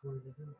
coisa, viu?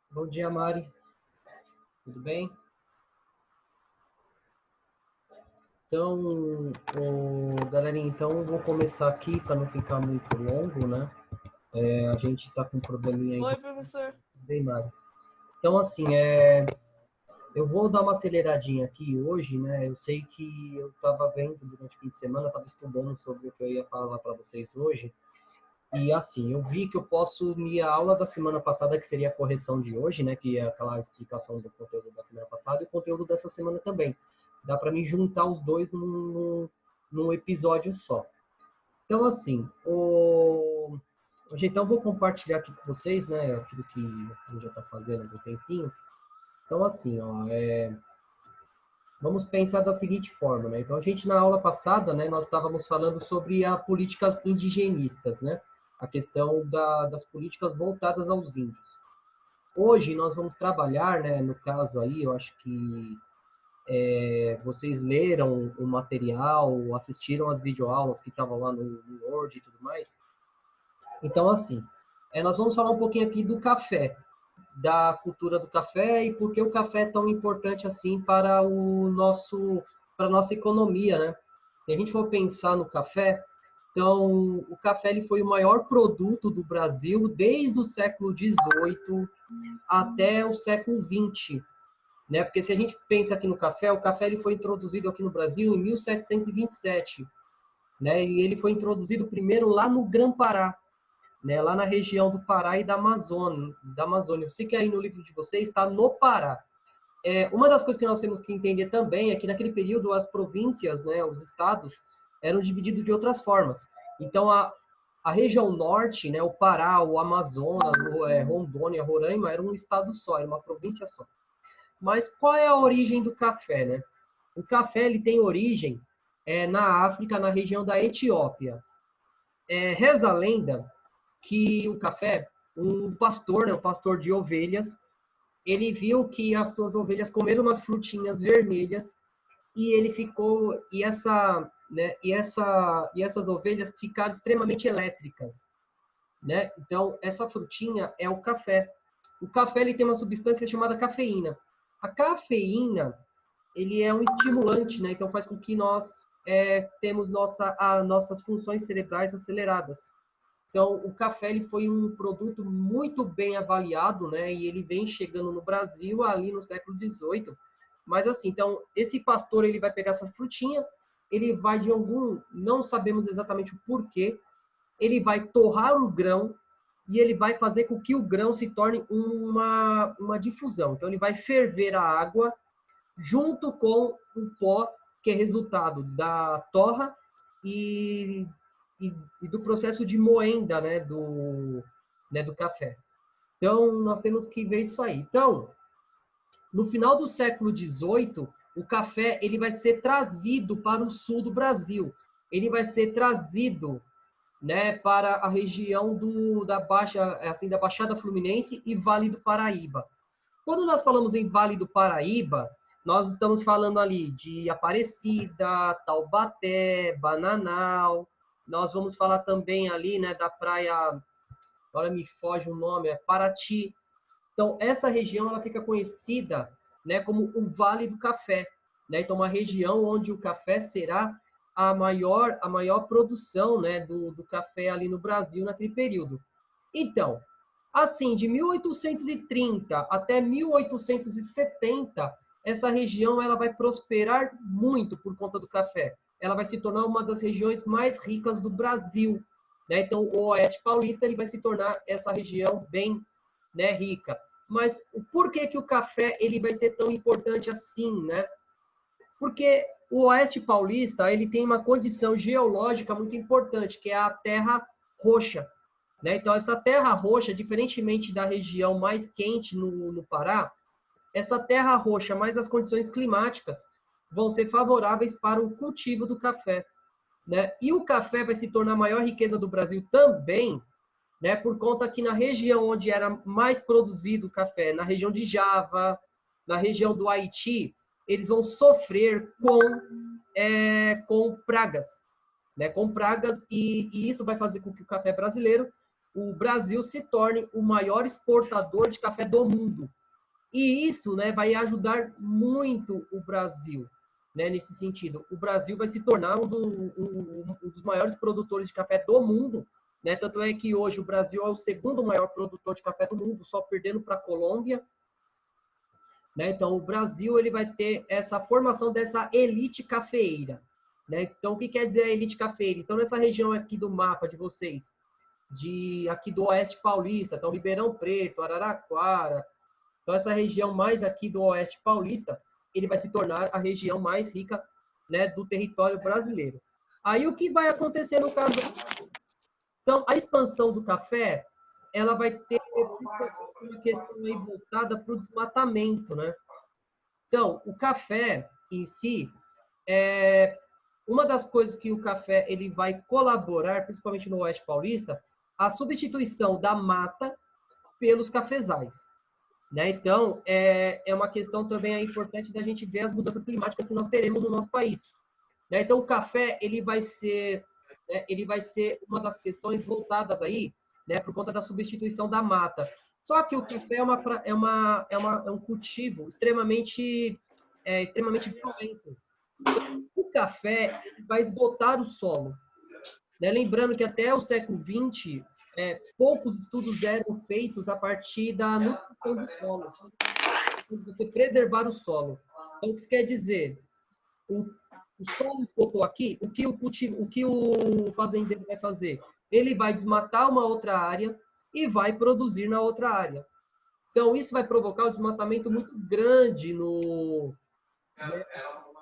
Bom dia, Mari. Tudo bem? Então, galerinha, então eu vou começar aqui para não ficar muito longo, né? A gente está com um probleminha aí. Oi, professor. Bem, Mari. Então, assim, eu vou dar uma aceleradinha aqui hoje, né? Eu sei que eu estava vendo durante o fim de semana, estava estudando sobre o que eu ia falar para vocês hoje. E assim, eu vi que eu posso minha aula da semana passada, que seria a correção de hoje, né? Que é aquela explicação do conteúdo da semana passada e o conteúdo dessa semana também. Dá para me juntar os dois num episódio só. Então, assim, hoje então eu vou compartilhar aqui com vocês, né? Aquilo que a gente já está fazendo há um tempinho. Então, assim, ó, vamos pensar da seguinte forma, né? Então, a gente, na aula passada, né, nós estávamos falando sobre as políticas indigenistas, né? A questão das políticas voltadas aos índios. Hoje, nós vamos trabalhar, né, no caso aí, eu acho que vocês leram o material, assistiram as videoaulas que estavam lá no Word e tudo mais. Então, assim, nós vamos falar um pouquinho aqui do café, da cultura do café e por que o café é tão importante assim para para a nossa economia, né? Se a gente for pensar no café, então o café ele foi o maior produto do Brasil desde o século XVIII até o século XX, né? Porque se a gente pensa aqui no café, o café ele foi introduzido aqui no Brasil em 1727, né? E ele foi introduzido primeiro lá no Grã-Pará, né, lá na região do Pará e da Amazônia. Eu sei que aí no livro de vocês está no Pará. Uma das coisas que nós temos que entender também é que naquele período as províncias, né, os estados, eram divididos de outras formas. Então, a região norte, né, o Pará, o Amazonas, Rondônia, Roraima, era um estado só, era uma província só. Mas qual é a origem do café, né? O café ele tem origem na África, na região da Etiópia. Reza a lenda que o café, um pastor, né, um pastor de ovelhas, ele viu que as suas ovelhas comeram umas frutinhas vermelhas e ele ficou e essas ovelhas ficaram extremamente elétricas, né? Então essa frutinha é o café. O café ele tem uma substância chamada cafeína. A cafeína ele é um estimulante, né? Então faz com que nós temos nossas funções cerebrais aceleradas. Então, o café ele foi um produto muito bem avaliado, né? E ele vem chegando no Brasil ali no século XVIII. Mas assim, então, esse pastor ele vai pegar essa frutinha, ele vai não sabemos exatamente o porquê, ele vai torrar o grão e ele vai fazer com que o grão se torne uma difusão. Então, ele vai ferver a água junto com o pó que é resultado da torra e, e do processo de moenda, né, do café. Então, nós temos que ver isso aí. Então, no final do século XVIII, o café ele vai ser trazido para o sul do Brasil. Ele vai ser trazido, né, para a região da Baixada Fluminense e Vale do Paraíba. Quando nós falamos em Vale do Paraíba, nós estamos falando ali de Aparecida, Taubaté, Bananal. Nós vamos falar também ali, né, da praia, agora me foge o nome, é Paraty. Então, essa região ela fica conhecida, né, como o Vale do Café, né? Então, uma região onde o café será a maior produção, né, do café ali no Brasil naquele período. Então, assim, de 1830 até 1870, essa região ela vai prosperar muito por conta do café. Ela vai se tornar uma das regiões mais ricas do Brasil, né? Então, o Oeste Paulista ele vai se tornar essa região bem, né, rica. Mas por que que o café ele vai ser tão importante assim, né? Porque o Oeste Paulista ele tem uma condição geológica muito importante, que é a terra roxa, né? Então, essa terra roxa, diferentemente da região mais quente no Pará, essa terra roxa, mais as condições climáticas, vão ser favoráveis para o cultivo do café, né? E o café vai se tornar a maior riqueza do Brasil também, né? Por conta que na região onde era mais produzido o café, na região de Java, na região do Haiti, eles vão sofrer com pragas, né? Com pragas, e isso vai fazer com que o café brasileiro, o Brasil se torne o maior exportador de café do mundo. E isso, né, vai ajudar muito o Brasil, né, nesse sentido. O Brasil vai se tornar um dos maiores produtores de café do mundo, né? Tanto é que hoje o Brasil é o segundo maior produtor de café do mundo, só perdendo para a Colômbia, né? Então, o Brasil ele vai ter essa formação dessa elite cafeeira, né? Então, o que quer dizer a elite cafeeira? Então, nessa região aqui do mapa de vocês, aqui do Oeste Paulista, então Ribeirão Preto, Araraquara, então essa região mais aqui do Oeste Paulista, ele vai se tornar a região mais rica, né, do território brasileiro. Aí o que vai acontecer no caso? Então, a expansão do café, ela vai ter uma questão aí voltada para o desmatamento, né? Então, o café em si, uma das coisas que o café ele vai colaborar, principalmente no Oeste Paulista, a substituição da mata pelos cafezais, né? Então, é uma questão também importante da gente ver as mudanças climáticas que nós teremos no nosso país, né? Então, o café ele vai ser uma das questões voltadas aí, né, por conta da substituição da mata. Só que o café é um cultivo extremamente violento. O café vai esgotar o solo, né? Lembrando que até o século XX, poucos estudos eram feitos a partir da nutrição do solo, você preservar o solo. Então, o que isso quer dizer? O solo esgotou aqui, o que o fazendeiro vai fazer? Ele vai desmatar uma outra área e vai produzir na outra área. Então, isso vai provocar um desmatamento muito grande né,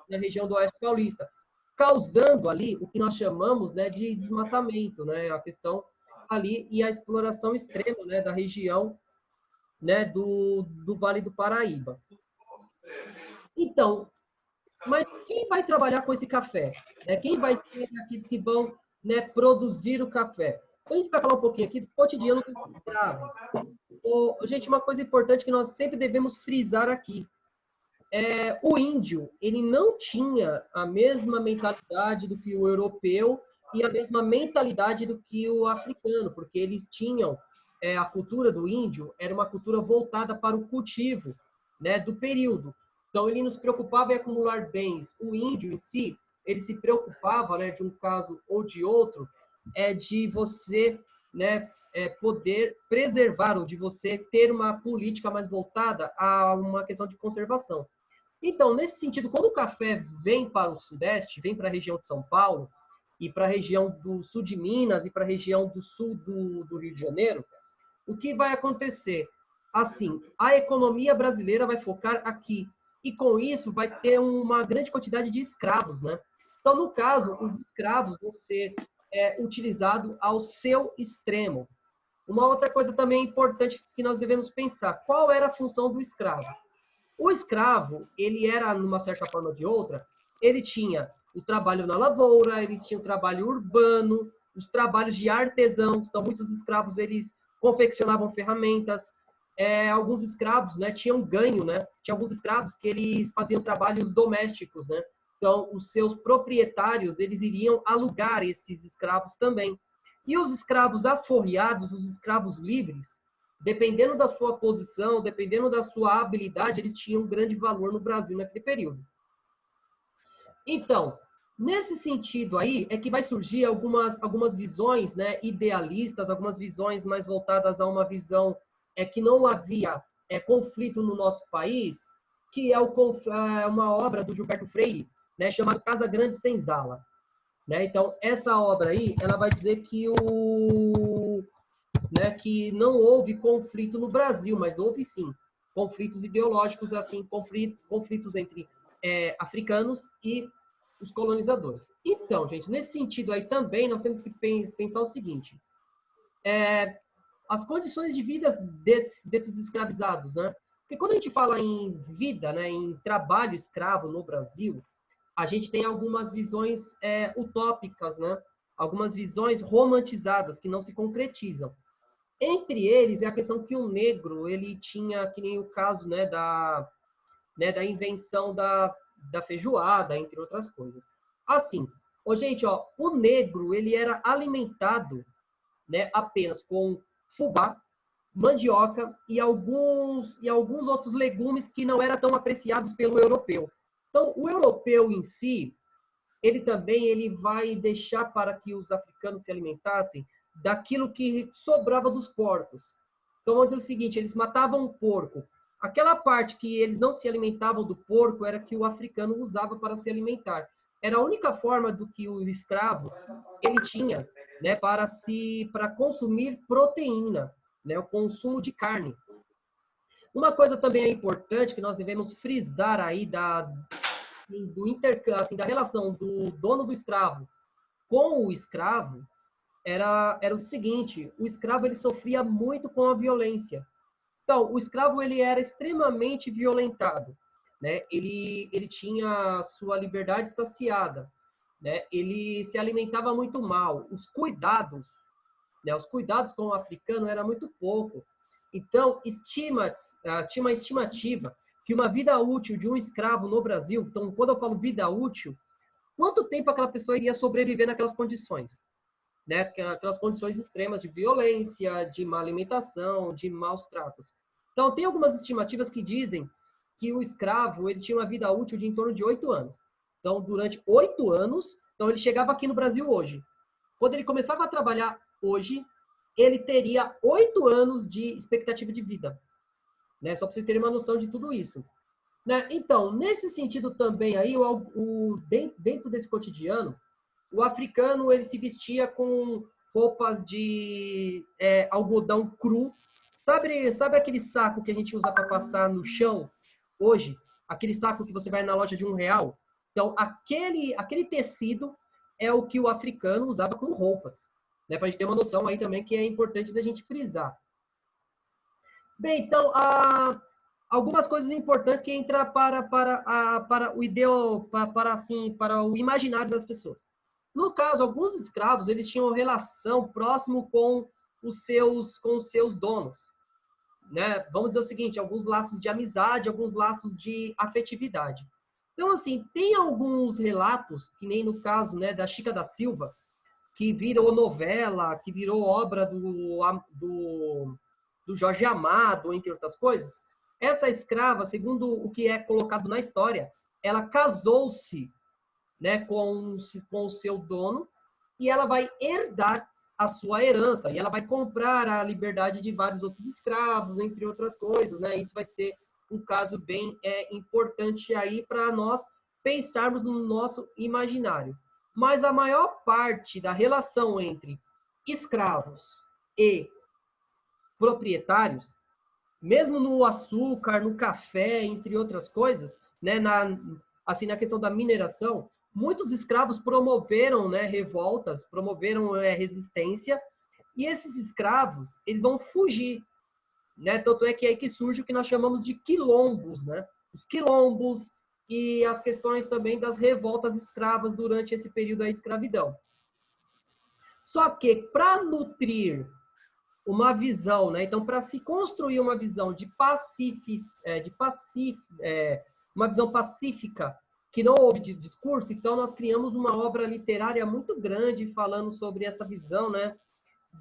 na região do Oeste Paulista, causando ali o que nós chamamos, né, de desmatamento, né, a questão ali e a exploração extrema, né, da região, né, do Vale do Paraíba. Então, mas quem vai trabalhar com esse café? Né? Quem vai ser aqueles que vão, né, produzir o café? Então, a gente vai falar um pouquinho aqui do cotidiano do escravo. Gente, uma coisa importante que nós sempre devemos frisar aqui. O índio, ele não tinha a mesma mentalidade do que o europeu e a mesma mentalidade do que o africano, porque eles tinham, a cultura do índio era uma cultura voltada para o cultivo, né, do período. Então, ele não se preocupava em acumular bens. O índio em si, ele se preocupava, né, de um caso ou de outro, de você, né, poder preservar, ou de você ter uma política mais voltada a uma questão de conservação. Então, nesse sentido, quando o café vem para o Sudeste, vem para a região de São Paulo, e para a região do sul de Minas, e para a região do sul do Rio de Janeiro, o que vai acontecer? Assim, a economia brasileira vai focar aqui, e com isso vai ter uma grande quantidade de escravos, né? Então, no caso, os escravos vão ser utilizados ao seu extremo. Uma outra coisa também importante que nós devemos pensar, qual era a função do escravo? O escravo, ele era, numa certa forma ou de outra, ele tinha o trabalho na lavoura, ele tinha o trabalho urbano, os trabalhos de artesão. Então, muitos escravos, eles confeccionavam ferramentas, alguns escravos, né, tinham ganho, né? Tinha alguns escravos que eles faziam trabalhos domésticos, né? Então, os seus proprietários, eles iriam alugar esses escravos também. E os escravos aforreados, os escravos livres, dependendo da sua posição, dependendo da sua habilidade, eles tinham um grande valor no Brasil naquele período. Então, nesse sentido aí, é que vai surgir algumas visões, né, idealistas, algumas visões mais voltadas a uma visão que não havia conflito no nosso país, que é uma obra do Gilberto Freire, né, chamada Casa Grande Senzala. Né? Então, essa obra aí, ela vai dizer que não houve conflito no Brasil, mas houve sim conflitos ideológicos, assim, conflitos entre africanos e os colonizadores. Então, gente, nesse sentido aí também nós temos que pensar o seguinte: as condições de vida desses escravizados, né? Porque quando a gente fala em vida, né, em trabalho escravo no Brasil, a gente tem algumas visões utópicas, né? Algumas visões romantizadas que não se concretizam. Entre eles é a questão que o negro ele tinha, que nem o caso, da invenção da feijoada, entre outras coisas. Assim, gente, o negro ele era alimentado, né, apenas com fubá, mandioca e alguns outros legumes que não eram tão apreciados pelo europeu. Então, o europeu em si, ele vai deixar para que os africanos se alimentassem daquilo que sobrava dos porcos. Então, vamos dizer o seguinte, eles matavam um porco. Aquela parte que eles não se alimentavam do porco era que o africano usava para se alimentar. Era a única forma do que o escravo ele tinha, né, para consumir proteína, né, o consumo de carne. Uma coisa também é importante que nós devemos frisar aí da relação do dono do escravo com o escravo era o seguinte: o escravo ele sofria muito com a violência. Então, o escravo ele era extremamente violentado, né? Ele tinha sua liberdade saciada, né? Ele se alimentava muito mal. Né? Os cuidados com o africano era muito pouco. Então, tinha uma estimativa que uma vida útil de um escravo no Brasil, então, quando eu falo vida útil, quanto tempo aquela pessoa iria sobreviver naquelas condições? Né? Aquelas condições extremas de violência, de má alimentação, de maus tratos. Então, tem algumas estimativas que dizem que o escravo ele tinha uma vida útil de em torno de 8 anos. Então, durante 8 anos, então ele chegava aqui no Brasil hoje. Quando ele começava a trabalhar hoje, ele teria 8 anos de expectativa de vida. Né? Só para vocês terem uma noção de tudo isso. Né? Então, nesse sentido também, aí, dentro desse cotidiano, o africano ele se vestia com roupas de algodão cru. Sabe aquele saco que a gente usa para passar no chão hoje? Aquele saco que você vai na loja de R$ 1? Então, aquele tecido é o que o africano usava como roupas. Né? Para a gente ter uma noção aí também que é importante da gente frisar. Bem, então, algumas coisas importantes que entram para o ideal, para o imaginário das pessoas. No caso, alguns escravos eles tinham relação próximo com os seus donos. Né? Vamos dizer o seguinte, alguns laços de amizade, alguns laços de afetividade. Então, assim, tem alguns relatos, que nem no caso, né, da Chica da Silva, que virou novela, que virou obra do Jorge Amado, entre outras coisas. Essa escrava, segundo o que é colocado na história, ela casou-se, né, com o seu dono e ela vai herdar a sua herança e ela vai comprar a liberdade de vários outros escravos, entre outras coisas, né? Isso vai ser um caso bem importante aí para nós pensarmos no nosso imaginário. Mas a maior parte da relação entre escravos e proprietários, mesmo no açúcar, no café, entre outras coisas, né, na questão da mineração, muitos escravos promoveram, né, revoltas, promoveram resistência, e esses escravos, eles vão fugir, né? Tanto é que é aí que surge o que nós chamamos de quilombos, né? Os quilombos e as questões também das revoltas escravas durante esse período aí de escravidão. Só que para nutrir uma visão, né? Então, para se construir uma visão uma visão pacífica, que não houve de discurso, então nós criamos uma obra literária muito grande falando sobre essa visão, né,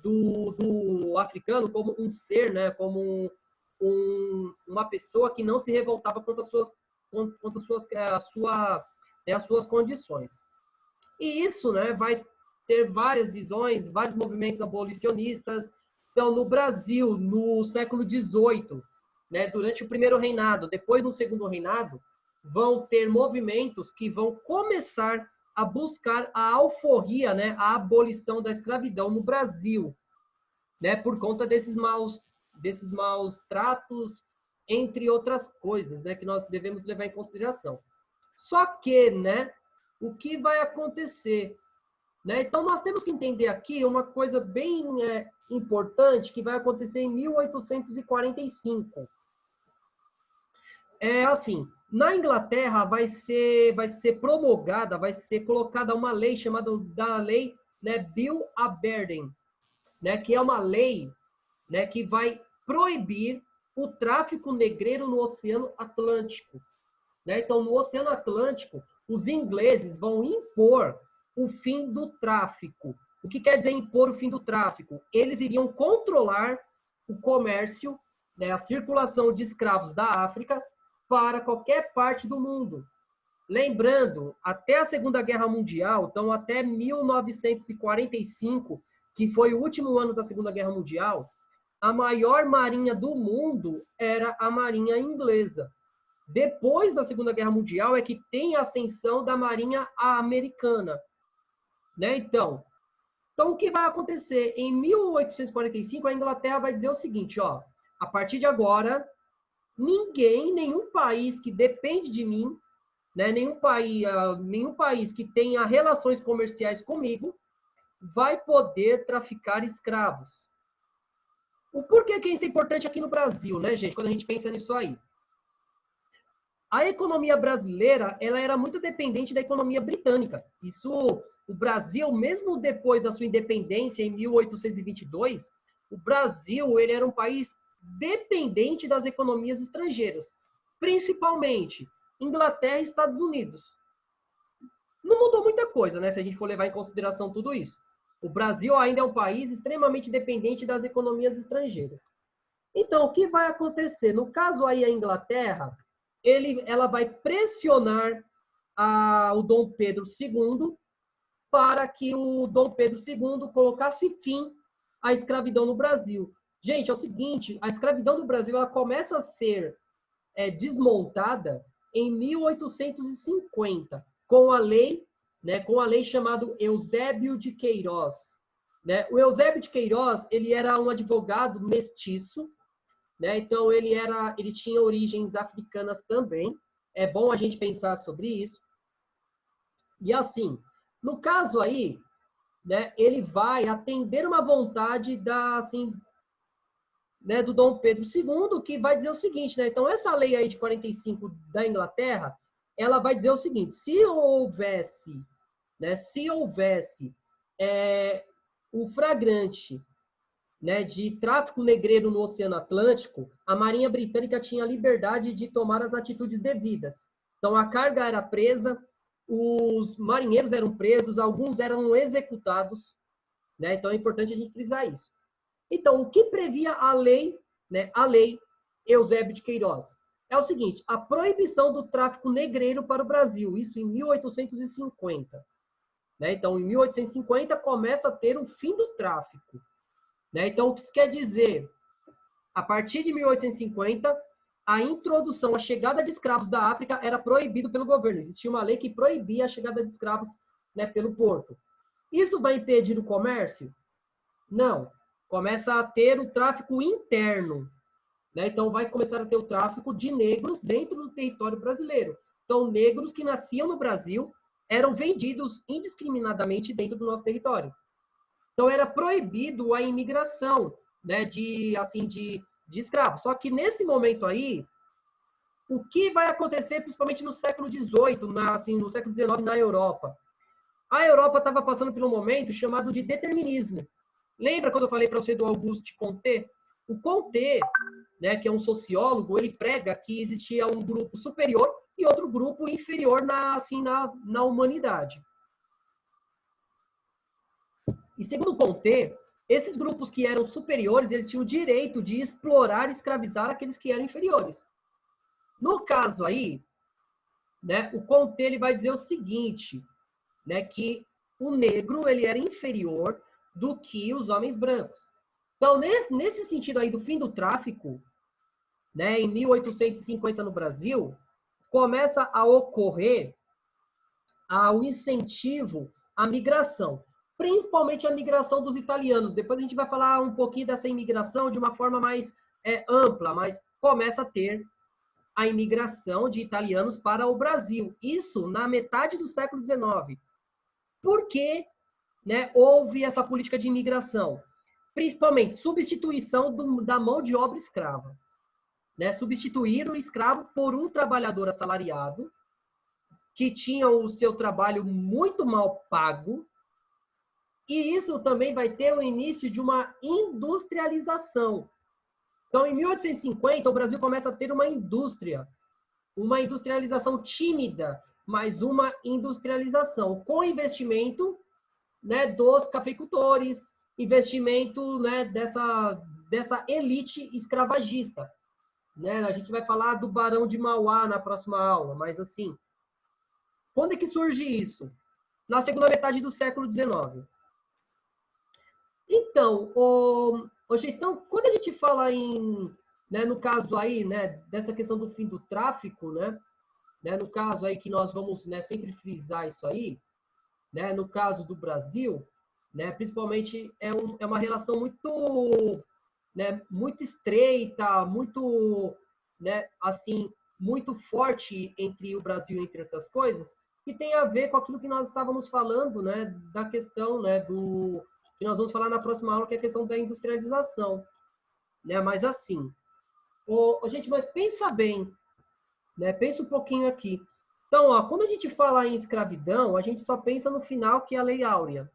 do africano como um ser, né, como uma pessoa que não se revoltava contra as suas condições. E isso, né, vai ter várias visões, vários movimentos abolicionistas. Então, no Brasil, no século XVIII, né, durante o primeiro reinado, depois no segundo reinado, vão ter movimentos que vão começar a buscar a alforria, né, a abolição da escravidão no Brasil, né, por conta desses maus tratos, entre outras coisas, né, que nós devemos levar em consideração. Só que, né, o que vai acontecer? Né? Então, nós temos que entender aqui uma coisa bem importante que vai acontecer em 1845. É assim, na Inglaterra vai ser promulgada, vai ser colocada uma lei chamada da lei, né, Bill Aberdeen, né, que é uma lei, né, que vai proibir o tráfico negreiro no Oceano Atlântico. Né? Então, no Oceano Atlântico, os ingleses vão impor o fim do tráfico. O que quer dizer impor o fim do tráfico? Eles iriam controlar o comércio, né, a circulação de escravos da África para qualquer parte do mundo. Lembrando, até a Segunda Guerra Mundial, então até 1945, que foi o último ano da Segunda Guerra Mundial, a maior marinha do mundo era a marinha inglesa. Depois da Segunda Guerra Mundial é que tem a ascensão da marinha americana. Né? Então, o que vai acontecer? Em 1845, a Inglaterra vai dizer o seguinte, ó, a partir de agora, nenhum país que depende de mim, né, nenhum país que tenha relações comerciais comigo, vai poder traficar escravos. O porquê que isso é importante aqui no Brasil, né, gente, quando a gente pensa nisso aí? A economia brasileira, ela era muito dependente da economia britânica. Isso, o Brasil, mesmo depois da sua independência, em 1822, o Brasil, ele era um país dependente das economias estrangeiras, principalmente Inglaterra e Estados Unidos. Não mudou muita coisa, né, se a gente for levar em consideração tudo isso. O Brasil ainda é um país extremamente dependente das economias estrangeiras. Então, o que vai acontecer? No caso aí, a Inglaterra, ela vai pressionar o Dom Pedro II para que o Dom Pedro II colocasse fim à escravidão no Brasil. Gente, é o seguinte, a escravidão no Brasil ela começa a ser desmontada em 1850, com a lei chamada Eusébio de Queiroz. Né? O Eusébio de Queiroz, ele era um advogado mestiço, né? Então, ele tinha origens africanas também. É bom a gente pensar sobre isso. E assim, no caso aí, né, ele vai atender uma vontade do Dom Pedro II, que vai dizer o seguinte, né? Então, essa lei aí de 45 da Inglaterra, ela vai dizer o seguinte, se houvesse o flagrante, né, de tráfico negreiro no Oceano Atlântico, a Marinha Britânica tinha liberdade de tomar as atitudes devidas. Então, a carga era presa, os marinheiros eram presos, alguns eram executados. Né? Então, é importante a gente frisar isso. Então, o que previa a lei, né, a lei Eusébio de Queiroz? É o seguinte, a proibição do tráfico negreiro para o Brasil, isso em 1850. Né? Então, em 1850, começa a ter o fim do tráfico. Né? Então, o que isso quer dizer? A partir de 1850, a introdução, a chegada de escravos da África era proibido pelo governo. Existia uma lei que proibia a chegada de escravos, né, pelo porto. Isso vai impedir o comércio? Não. Começa a ter o tráfico interno. Né? Então, vai começar a ter o tráfico de negros dentro do território brasileiro. Então, negros que nasciam no Brasil eram vendidos indiscriminadamente dentro do nosso território. Então, era proibido a imigração, né, de escravos. Só que, nesse momento aí, o que vai acontecer, principalmente no século XVIII, no século XIX, na Europa? A Europa estava passando por um momento chamado de determinismo. Lembra quando eu falei para você do Auguste Comte? O Comte, né, que é um sociólogo, ele prega que existia um grupo superior e outro grupo inferior na humanidade. E segundo Comte, esses grupos que eram superiores, eles tinham o direito de explorar e escravizar aqueles que eram inferiores. No caso aí, né, o Comte ele vai dizer o seguinte, né, que o negro ele era inferior do que os homens brancos. Então, nesse sentido aí do fim do tráfico, né, em 1850 no Brasil, começa a ocorrer o incentivo à migração, principalmente a migração dos italianos. Depois a gente vai falar um pouquinho dessa imigração de uma forma mais ampla, mas começa a ter a imigração de italianos para o Brasil. Isso na metade do século XIX. Por que, né, houve essa política de imigração? Principalmente substituição da mão de obra escrava. Né? Substituir o escravo por um trabalhador assalariado que tinha o seu trabalho muito mal pago, e isso também vai ter o início de uma industrialização. Então, em 1850, o Brasil começa a ter uma industrialização tímida, mas uma industrialização com investimento, né, dos cafeicultores, investimento, né, dessa elite escravagista. Né? A gente vai falar do Barão de Mauá na próxima aula, mas assim, quando é que surge isso? Na segunda metade do século XIX. Então, então, quando a gente fala né, no caso aí, né, dessa questão do fim do tráfico, né, no caso aí que nós vamos, né, sempre frisar isso aí, né, no caso do Brasil, né, principalmente é uma relação muito, né, muito estreita, muito, né, assim, muito forte entre o Brasil, entre outras coisas, que tem a ver com aquilo que nós estávamos falando, né, da questão, né, que nós vamos falar na próxima aula, que é a questão da industrialização, né, mas assim, gente, mas pensa bem, né, pensa um pouquinho aqui. Então, ó, quando a gente fala em escravidão, a gente só pensa no final, que é a Lei Áurea.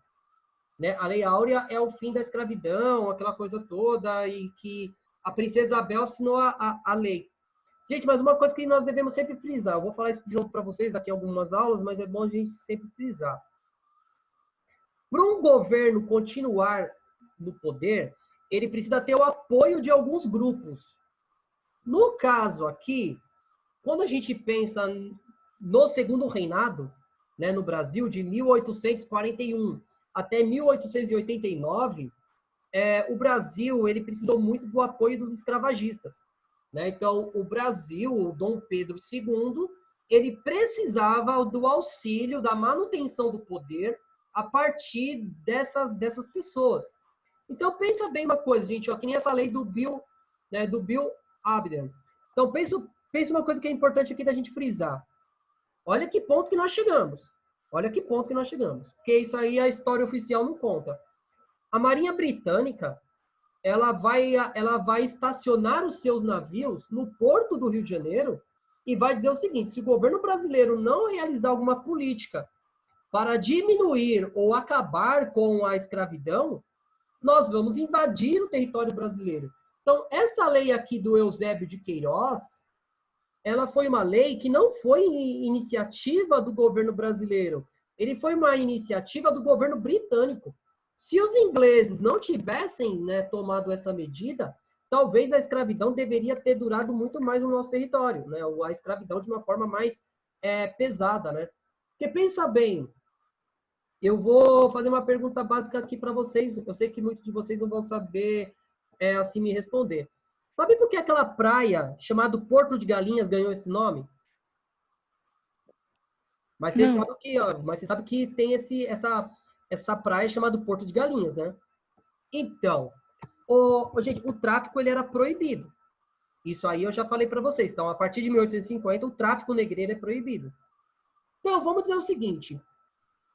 Né? A Lei Áurea é o fim da escravidão, aquela coisa toda, e que a princesa Isabel assinou a lei. Gente, mas uma coisa que nós devemos sempre frisar, eu vou falar isso de novo para vocês daqui em algumas aulas, mas é bom a gente sempre frisar. Para um governo continuar no poder, ele precisa ter o apoio de alguns grupos. No caso aqui, quando a gente pensa no segundo reinado, né, no Brasil, de 1841 até 1889, o Brasil ele precisou muito do apoio dos escravagistas. Né? Então, o Brasil, o Dom Pedro II, ele precisava do auxílio, da manutenção do poder a partir dessas pessoas. Então, pensa bem uma coisa, gente, ó, que nem essa lei do Bill, né, do Bill Abden. Então, pensa uma coisa que é importante aqui da gente frisar. Olha que ponto que nós chegamos. Olha que ponto que nós chegamos. Porque isso aí a história oficial não conta. A Marinha Britânica, ela vai estacionar os seus navios no porto do Rio de Janeiro e vai dizer o seguinte: se o governo brasileiro não realizar alguma política para diminuir ou acabar com a escravidão, nós vamos invadir o território brasileiro. Então, essa lei aqui do Eusébio de Queiroz, ela foi uma lei que não foi iniciativa do governo brasileiro, ele foi uma iniciativa do governo britânico. Se os ingleses não tivessem, né, tomado essa medida, talvez a escravidão deveria ter durado muito mais no nosso território, né? A escravidão de uma forma mais pesada, né? Porque pensa bem, eu vou fazer uma pergunta básica aqui para vocês. Eu sei que muitos de vocês não vão saber assim me responder. Sabe por que aquela praia chamada Porto de Galinhas ganhou esse nome? Mas você sabe que, ó, mas você sabe que tem essa praia chamada Porto de Galinhas, né? Então, gente, o tráfico ele era proibido. Isso aí eu já falei para vocês. Então, a partir de 1850, o tráfico negreiro é proibido. Então, vamos dizer o seguinte: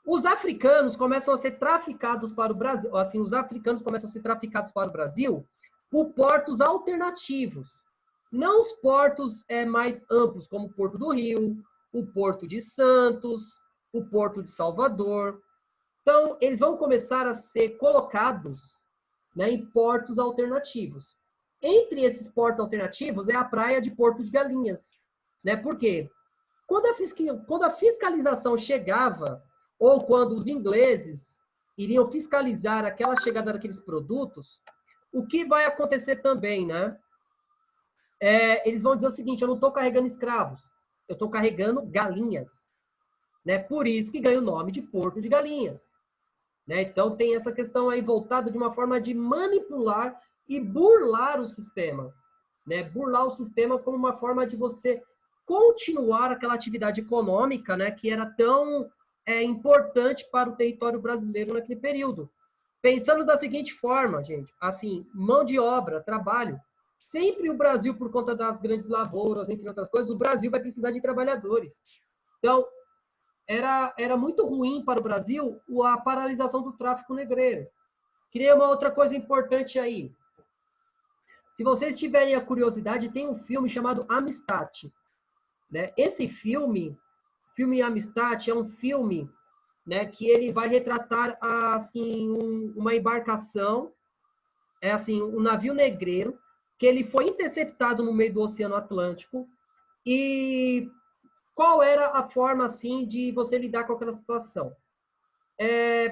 os africanos começam a ser traficados para o Brasil, assim, os africanos começam a ser traficados para o Brasil por portos alternativos. Não os portos mais amplos, como o Porto do Rio, o Porto de Santos, o Porto de Salvador. Então, eles vão começar a ser colocados, né, em portos alternativos. Entre esses portos alternativos é a praia de Porto de Galinhas. Né? Por quê? Quando a fiscalização chegava, ou quando os ingleses iriam fiscalizar aquela chegada daqueles produtos, o que vai acontecer também, né? Eles vão dizer o seguinte: eu não estou carregando escravos, eu estou carregando galinhas. Né? Por isso que ganha o nome de Porto de Galinhas. Né? Então, tem essa questão aí voltada de uma forma de manipular e burlar o sistema. Né? Burlar o sistema como uma forma de você continuar aquela atividade econômica, né, que era tão importante para o território brasileiro naquele período. Pensando da seguinte forma, gente, assim, mão de obra, trabalho. Sempre o Brasil, por conta das grandes lavouras, entre outras coisas, o Brasil vai precisar de trabalhadores. Então, era muito ruim para o Brasil a paralisação do tráfico negreiro. Queria uma outra coisa importante aí. Se vocês tiverem a curiosidade, tem um filme chamado Amistad. Né? Esse filme Amistad, é um filme, né, que ele vai retratar assim, uma embarcação, assim, um navio negreiro, que ele foi interceptado no meio do Oceano Atlântico, e qual era a forma assim de você lidar com aquela situação?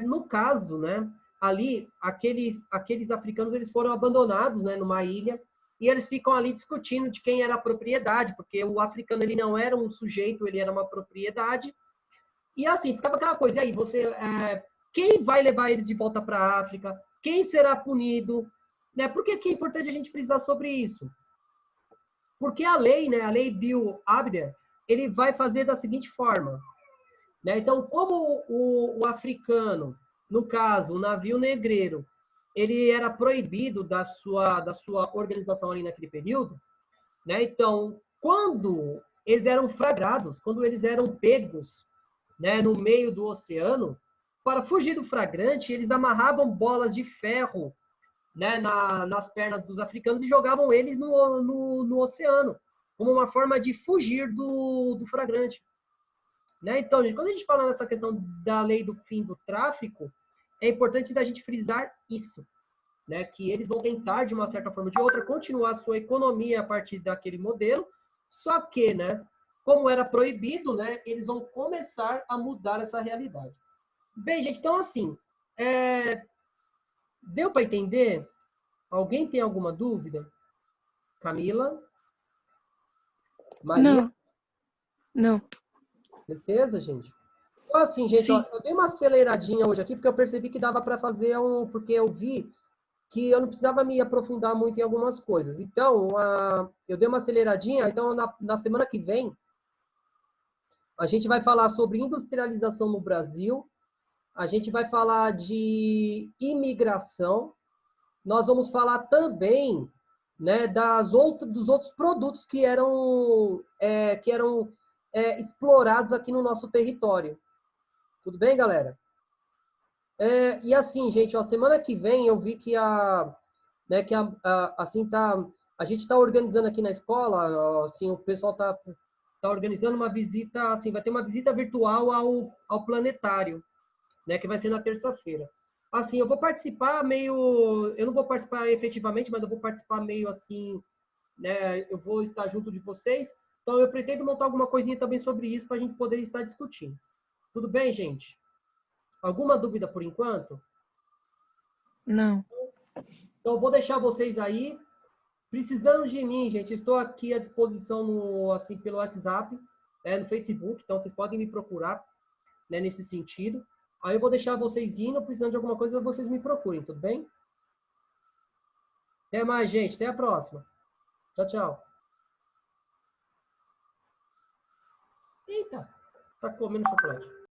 No caso, né, ali aqueles africanos eles foram abandonados, né, numa ilha, e eles ficam ali discutindo de quem era a propriedade, porque o africano ele não era um sujeito, ele era uma propriedade. E assim, ficava aquela coisa, e aí, quem vai levar eles de volta para a África? Quem será punido? Né? Por que é importante a gente precisar sobre isso? Porque a lei, né, a lei Bill Abder, ele vai fazer da seguinte forma. Né? Então, como o africano, no caso, o navio negreiro, ele era proibido da sua organização ali naquele período, né? Então, quando eles eram flagrados, quando eles eram pegos, né, no meio do oceano, para fugir do flagrante, eles amarravam bolas de ferro, né, nas pernas dos africanos e jogavam eles no oceano, como uma forma de fugir do flagrante. Né? Então, gente, quando a gente fala nessa questão da lei do fim do tráfico, é importante da gente frisar isso, né? Que eles vão tentar, de uma certa forma ou de outra, continuar a sua economia a partir daquele modelo, só que, né, como era proibido, né, eles vão começar a mudar essa realidade. Bem, gente, então assim, deu para entender? Alguém tem alguma dúvida? Camila? Maria? Não, não. Certeza, gente? Então, assim, gente, ó, Sim. eu dei uma aceleradinha hoje aqui, porque eu percebi que dava para fazer porque eu vi que eu não precisava me aprofundar muito em algumas coisas. Então, eu dei uma aceleradinha, então na semana que vem, a gente vai falar sobre industrialização no Brasil, a gente vai falar de imigração, nós vamos falar também, né, dos outros produtos que eram explorados aqui no nosso território. Tudo bem, galera? E assim, gente, ó, semana que vem eu vi que assim a gente está organizando aqui na escola, ó, assim, o pessoal tá organizando uma visita, assim, vai ter uma visita virtual ao planetário, né, que vai ser na terça-feira. Assim, eu não vou participar efetivamente, mas eu vou participar meio assim, né, eu vou estar junto de vocês, então eu pretendo montar alguma coisinha também sobre isso para a gente poder estar discutindo. Tudo bem, gente? Alguma dúvida por enquanto? Não. Então, eu vou deixar vocês aí. Precisando de mim, gente, estou aqui à disposição assim, pelo WhatsApp, no Facebook, então vocês podem me procurar, né, nesse sentido. Aí eu vou deixar vocês indo, precisando de alguma coisa, vocês me procurem, tudo bem? Até mais, gente. Até a próxima. Tchau, tchau. Eita, tá comendo chocolate.